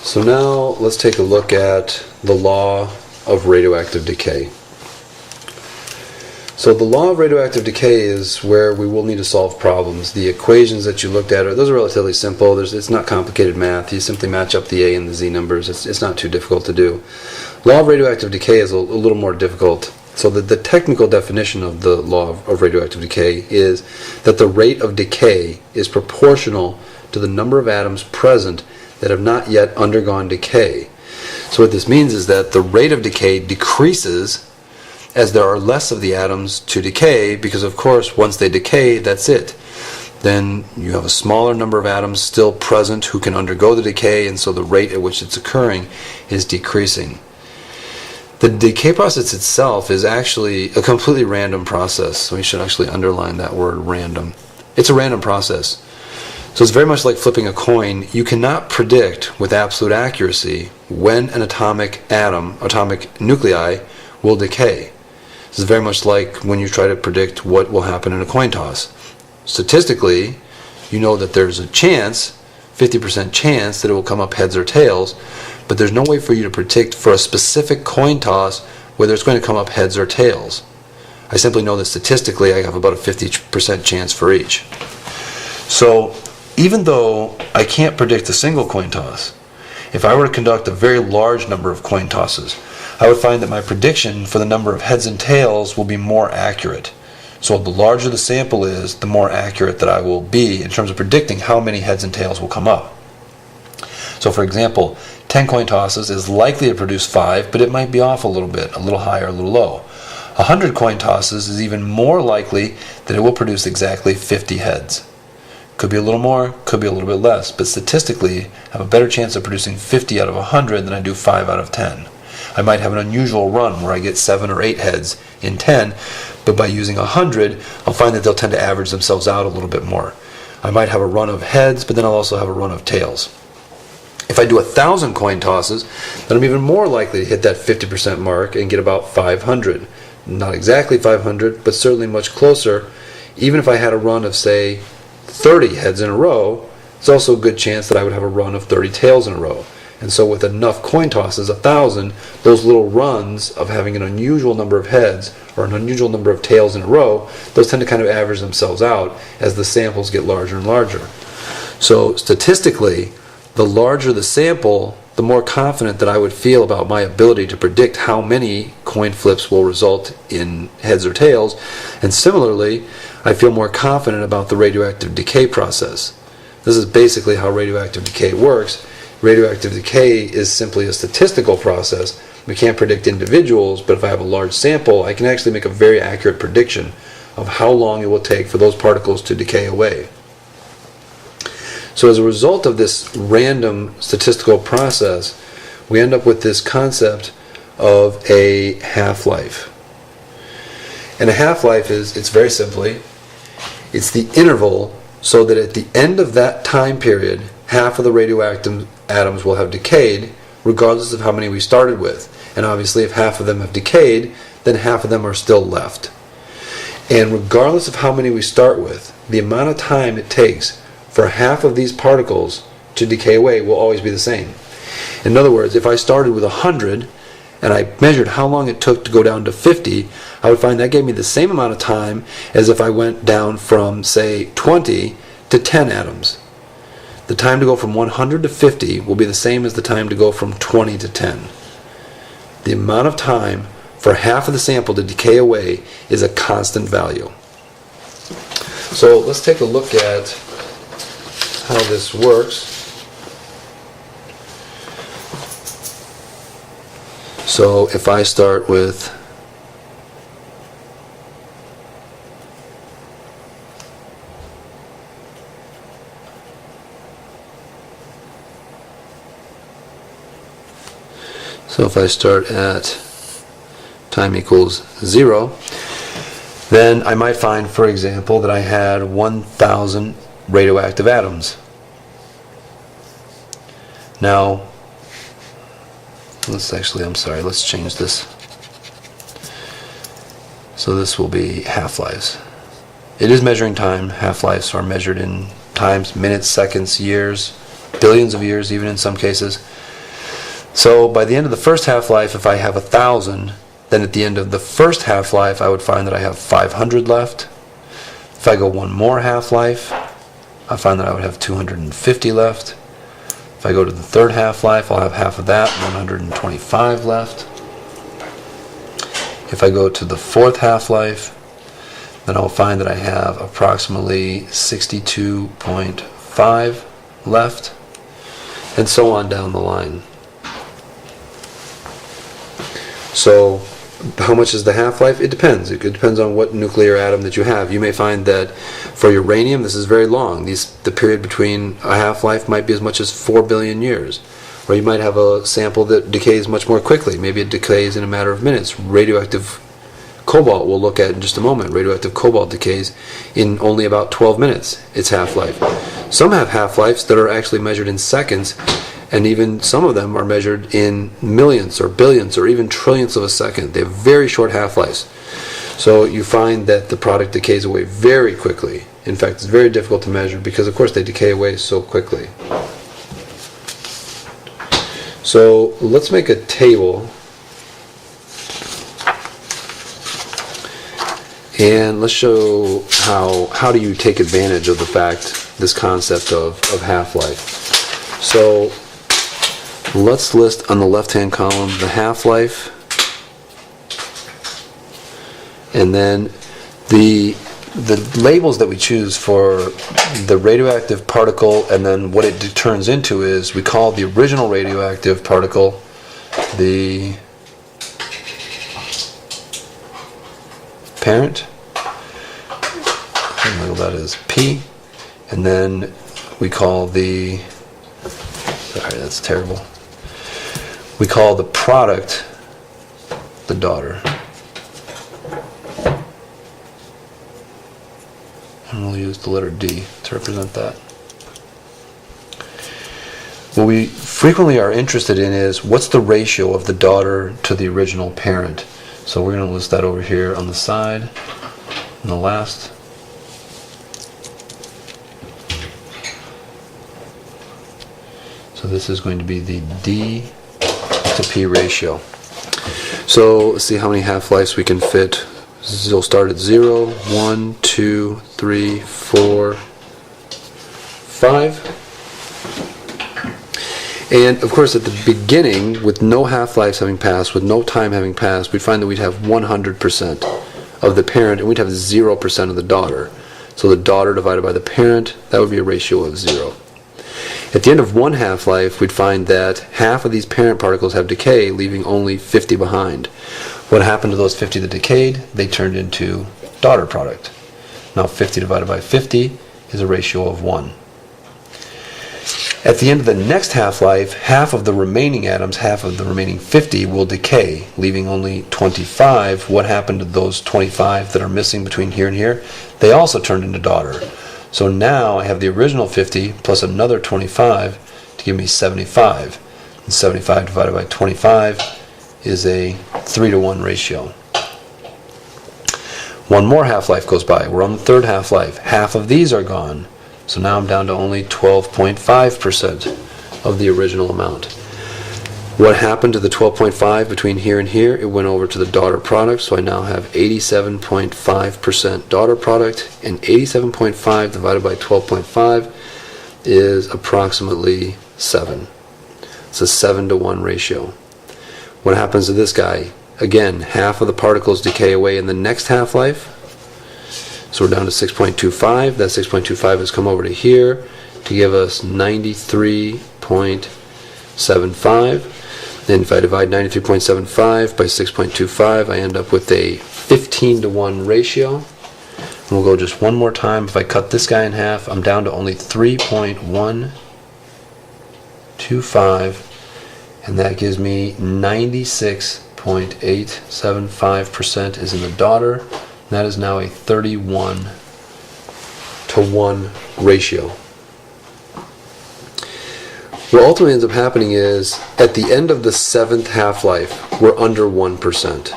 So now let's take a look at the law of radioactive decay. So the law of radioactive decay is where we will need to solve problems. The equations that you looked at, those are relatively simple. It's not complicated math. You simply match up the A and the Z numbers. It's not too difficult to do. Law of radioactive decay is a little more difficult. So the technical definition of the law of radioactive decay is that the rate of decay is proportional to the number of atoms present that have not yet undergone decay. So what this means is that the rate of decay decreases as there are less of the atoms to decay, because of course once they decay, that's it. Then you have a smaller number of atoms still present who can undergo the decay, and so the rate at which it's occurring is decreasing. The decay process itself is actually a completely random process, so we should actually underline that word, random. It's a random process. So it's very much like flipping a coin. You cannot predict with absolute accuracy when an atomic nuclei will decay. This is very much like when you try to predict what will happen in a coin toss. Statistically, you know that there's a chance, 50% chance, that it will come up heads or tails, but there's no way for you to predict for a specific coin toss whether it's going to come up heads or tails. I simply know that statistically I have about a 50% chance for each. So even though I can't predict a single coin toss, if I were to conduct a very large number of coin tosses, I would find that my prediction for the number of heads and tails will be more accurate. So the larger the sample is, the more accurate that I will be in terms of predicting how many heads and tails will come up. So for example, 10 coin tosses is likely to produce 5, but it might be off a little bit, a little high or a little low. 100 coin tosses is even more likely that it will produce exactly 50 heads. Could be a little more, could be a little bit less, but statistically I have a better chance of producing 50 out of 100 than I do 5 out of 10. I might have an unusual run where I get 7 or 8 heads in 10, but by using 100, I'll find that they'll tend to average themselves out a little bit more. I might have a run of heads, but then I'll also have a run of tails. If I do 1,000 coin tosses, then I'm even more likely to hit that 50% mark and get about 500. Not exactly 500, but certainly much closer. Even if I had a run of, say, 30 heads in a row, it's also a good chance that I would have a run of 30 tails in a row. And so with enough coin tosses, 1,000, those little runs of having an unusual number of heads or an unusual number of tails in a row, those tend to kind of average themselves out as the samples get larger and larger. So statistically, the larger the sample, the more confident that I would feel about my ability to predict how many coin flips will result in heads or tails. And similarly, I feel more confident about the radioactive decay process. This is basically how radioactive decay works. Radioactive decay is simply a statistical process. We can't predict individuals, but if I have a large sample, I can actually make a very accurate prediction of how long it will take for those particles to decay away. So as a result of this random statistical process, we end up with this concept of a half-life. And a half-life it's very simply, it's the interval so that at the end of that time period, half of the radioactive atoms will have decayed, regardless of how many we started with. And obviously, if half of them have decayed, then half of them are still left. And regardless of how many we start with, the amount of time it takes for half of these particles to decay away will always be the same. In other words, if I started with 100 and I measured how long it took to go down to 50, I would find that gave me the same amount of time as if I went down from, say, 20 to 10 atoms. The time to go from 100 to 50 will be the same as the time to go from 20 to 10. The amount of time for half of the sample to decay away is a constant value. So let's take a look at how this works. So if I start with at time equals 0, then I might find, for example, that I had 1,000 radioactive atoms. Now, let's change this. So this will be half-lives. It is measuring time. Half-lives are measured in times, minutes, seconds, years, billions of years even in some cases. So by the end of the first half-life, if I have 1,000, then at the end of the first half-life, I would find that I have 500 left. If I go one more half-life, I find that I would have 250 left. If I go to the third half-life, I'll have half of that, 125 left. If I go to the fourth half-life, then I'll find that I have approximately 62.5 left, and so on down the line. So how much is the half-life? It depends. It depends on what nuclear atom that you have. You may find that for uranium, this is very long. The period between a half-life might be as much as 4 billion years. Or you might have a sample that decays much more quickly. Maybe it decays in a matter of minutes. Radioactive cobalt we'll look at in just a moment. Radioactive cobalt decays in only about 12 minutes, its half-life. Some have half-lives that are actually measured in seconds, and even some of them are measured in millions or billions or even trillions of a second. They have very short half-lives. So you find that the product decays away very quickly. In fact, it's very difficult to measure because, of course, they decay away so quickly. So let's make a table. And let's show how do you take advantage of the fact, this concept of half-life. So let's list on the left-hand column the half-life, and then the labels that we choose for the radioactive particle, and then what it turns into is we call the original radioactive particle the parent, and label that is P, and then we call the, sorry, that's terrible, we call the product the daughter. And we'll use the letter D to represent that. What we frequently are interested in is what's the ratio of the daughter to the original parent. So we're going to list that over here on the side, on the last. So this is going to be the D to P ratio. So let's see how many half-lives we can fit. We'll start at 0, 1, 2, 3, 4, 5. And of course at the beginning, with no half-lives having passed, with no time having passed, we'd find that we'd have 100% of the parent and we'd have 0% of the daughter. So the daughter divided by the parent, that would be a ratio of 0. At the end of one half-life, we'd find that half of these parent particles have decay, leaving only 50 behind. What happened to those 50 that decayed? They turned into daughter product. Now 50 divided by 50 is a ratio of 1. At the end of the next half-life, half of the remaining atoms, half of the remaining 50, will decay, leaving only 25. What happened to those 25 that are missing between here and here? They also turned into daughter. So now I have the original 50 plus another 25 to give me 75. And 75 divided by 25 is a 3-to-1 ratio. One more half-life goes by. We're on the third half-life. Half of these are gone. So now I'm down to only 12.5% of the original amount. What happened to the 12.5 between here and here? It went over to the daughter product, so I now have 87.5% daughter product, and 87.5 divided by 12.5 is approximately 7. It's a 7-to-1 ratio. What happens to this guy? Again, half of the particles decay away in the next half-life. So we're down to 6.25. That 6.25 has come over to here to give us 93.75. Then if I divide 93.75 by 6.25, I end up with a 15-to-1 ratio. And we'll go just one more time. If I cut this guy in half, I'm down to only 3.125, and that gives me 96.875% is in the daughter. That is now a 31-to-1 ratio. What ultimately ends up happening is, at the end of the 7th half-life, we're under 1%.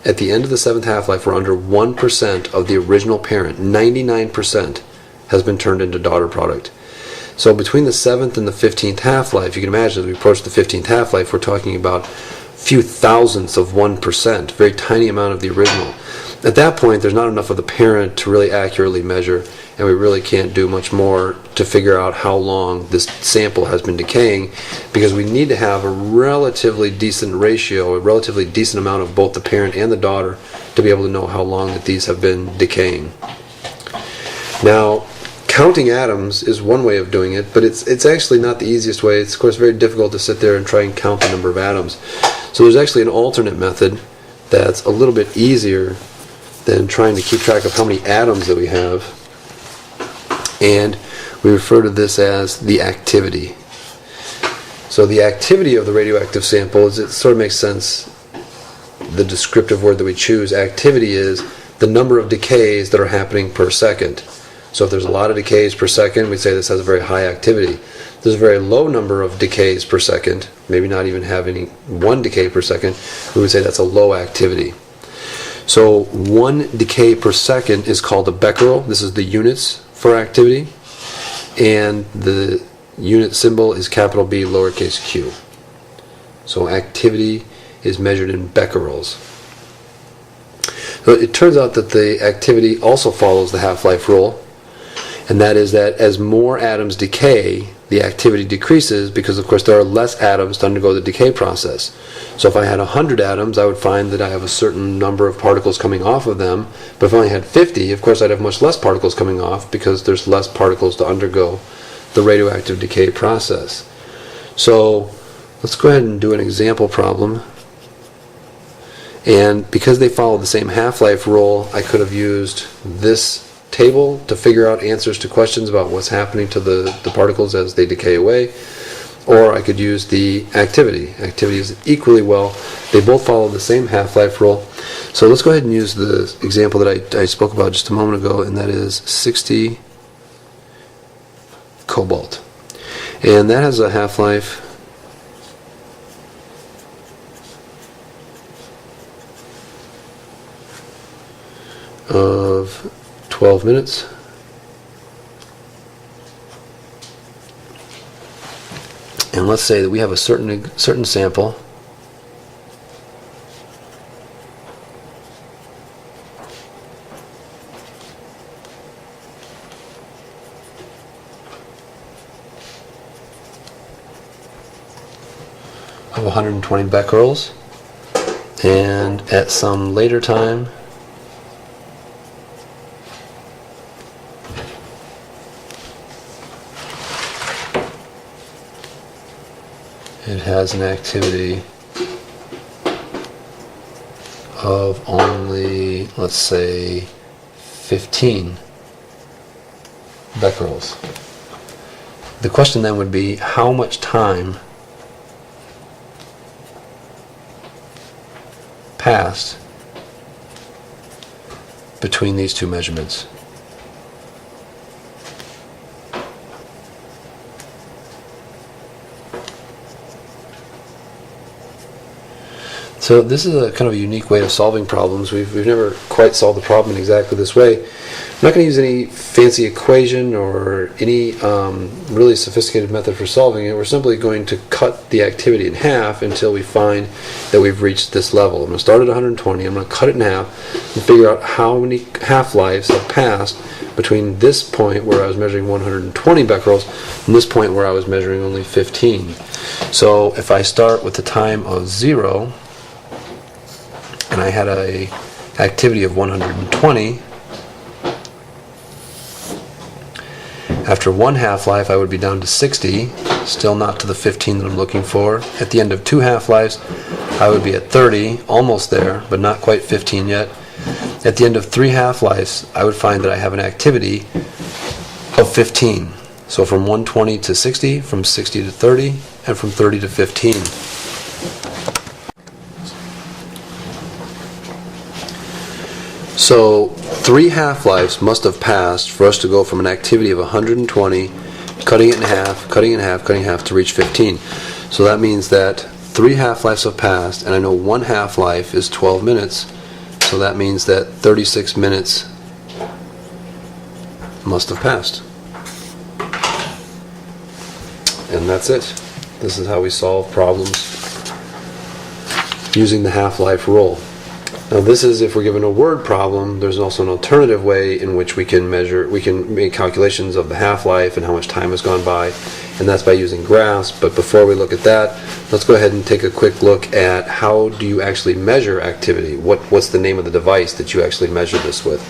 At the end of the 7th half-life, we're under 1% of the original parent. 99% has been turned into daughter product. So between the 7th and the 15th half-life, you can imagine as we approach the 15th half-life, we're talking about few thousandths of 1%, very tiny amount of the original. At that point, there's not enough of the parent to really accurately measure, and we really can't do much more to figure out how long this sample has been decaying, because we need to have a relatively decent ratio, a relatively decent amount of both the parent and the daughter to be able to know how long that these have been decaying. Now, counting atoms is one way of doing it, but it's actually not the easiest way. It's, of course, very difficult to sit there and try and count the number of atoms. So there's actually an alternate method that's a little bit easier than trying to keep track of how many atoms that we have. And we refer to this as the activity. So the activity of the radioactive sample is, it sort of makes sense, the descriptive word that we choose. Activity is the number of decays that are happening per second. So if there's a lot of decays per second, we'd say this has a very high activity. If there's a very low number of decays per second, maybe not even having one decay per second, we would say that's a low activity. So 1 decay per second is called a becquerel. This is the units for activity. And the unit symbol is capital B, lowercase q. So activity is measured in becquerels. So it turns out that the activity also follows the half-life rule, and that is that as more atoms decay, the activity decreases because, of course, there are less atoms to undergo the decay process. So if I had 100 atoms, I would find that I have a certain number of particles coming off of them. But if I only had 50, of course, I'd have much less particles coming off because there's less particles to undergo the radioactive decay process. So let's go ahead and do an example problem. And because they follow the same half-life rule, I could have used this table to figure out answers to questions about what's happening to the particles as they decay away, or I could use the activity. Activity is equally well. They both follow the same half-life rule. So let's go ahead and use the example that I spoke about just a moment ago, and that is 60 cobalt. And that has a half-life of 12 minutes. And let's say that we have a certain sample of 120 becquerels, and at some later time it has an activity of only, let's say, 15 becquerels. The question then would be, how much time passed between these two measurements? So this is a kind of a unique way of solving problems. We've never quite solved the problem in exactly this way. I'm not going to use any fancy equation or any really sophisticated method for solving it. We're simply going to cut the activity in half until we find that we've reached this level. I'm going to start at 120. I'm going to cut it in half and figure out how many half-lives have passed between this point where I was measuring 120 becquerels and this point where I was measuring only 15. So if I start with the time of 0, and I had a activity of 120, after one half-life I would be down to 60, still not to the 15 that I'm looking for. At the end of 2 half-lives I would be at 30, almost there, but not quite 15 yet. At the end of 3 half-lives I would find that I have an activity of 15. So from 120 to 60, from 60 to 30, and from 30 to 15. So 3 half-lives must have passed for us to go from an activity of 120, cutting it in half, cutting it in half, cutting it in half to reach 15. So that means that 3 half-lives have passed, and I know 1 half-life is 12 minutes, so that means that 36 minutes must have passed. And that's it. This is how we solve problems using the Halflife rule. Now this is if we're given a word problem. There's also an alternative way in which we can make calculations of the half-life and how much time has gone by, and that's by using graphs. But before we look at that, let's go ahead and take a quick look at how do you actually measure activity. What's the name of the device that you actually measure this with?